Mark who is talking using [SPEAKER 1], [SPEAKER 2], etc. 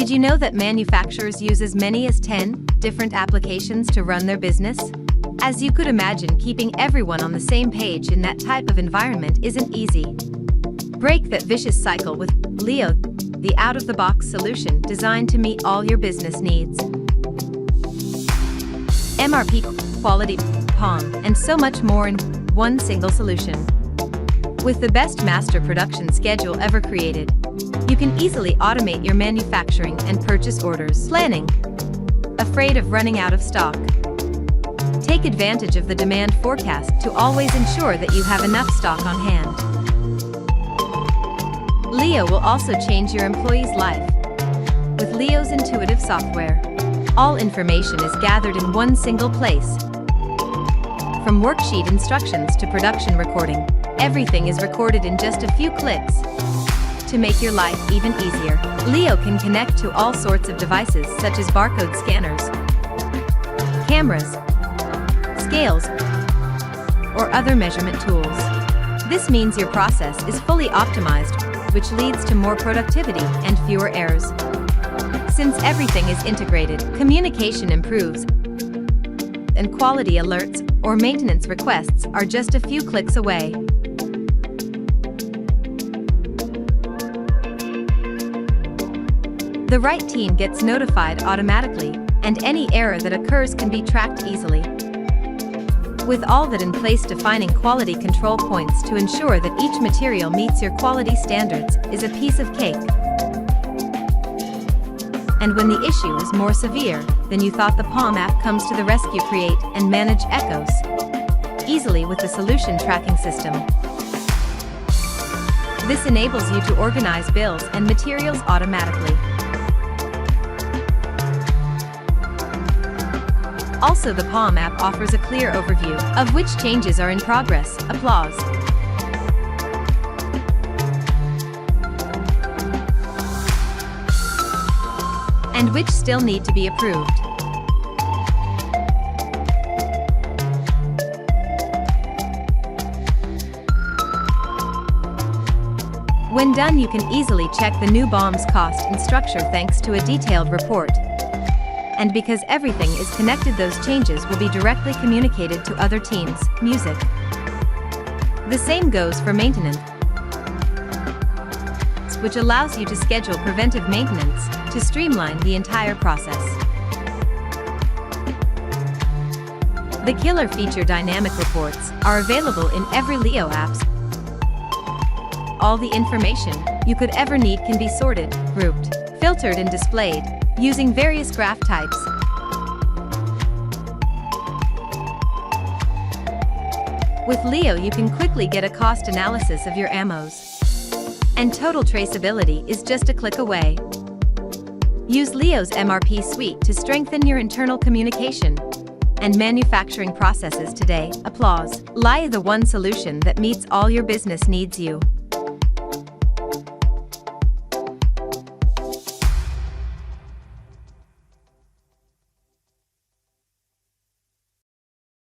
[SPEAKER 1] Did you know that manufacturers use as many as 10 different applications to run their business? As you could imagine, keeping everyone on the same page in that type of environment isn't easy. Break that vicious cycle with Leo, the out-of-the-box solution designed to meet all your business needs. MRP, quality, POM, and so much more in one single solution. With the best master production schedule ever created, you can easily automate your manufacturing and purchase orders. Planning. Afraid of running out of stock? Take advantage of the demand forecast to always ensure that you have enough stock on hand. Leo will also change your employee's life. With Leo's intuitive software, all information is gathered in one single place. From worksheet instructions to production recording, everything is recorded in just a few clicks. To make your life even easier, Leo can connect to all sorts of devices such as barcode scanners, cameras, scales, or other measurement tools. This means your process is fully optimized, which leads to more productivity and fewer errors. Since everything is integrated, communication improves, and quality alerts or maintenance requests are just a few clicks away. The right team gets notified automatically, and any error that occurs can be tracked easily. With all that in place, defining quality control points to ensure that each material meets your quality standards is a piece of cake. And when the issue is more severe than you thought, the POM app comes to the rescue. Create and manage echoes easily with the solution tracking system. This enables you to organize bills and materials automatically. Also, the POM app offers a clear overview of which changes are in progress, applause, and which still need to be approved. When done, you can easily check the new BOM's cost and structure thanks to a detailed report. And because everything is connected, those changes will be directly communicated to other teams. Music. The same goes for maintenance, which allows you to schedule preventive maintenance to streamline the entire process. The killer feature dynamic reports are available in every Leo app. All the information you could ever need can be sorted, grouped, filtered, and displayed using various graph types. With Leo, you can quickly get a cost analysis of your ammos, and total traceability is just a click away. Use Leo's MRP suite to strengthen your internal communication and manufacturing processes today. Applause. Leo, the one solution that meets all your business needs. You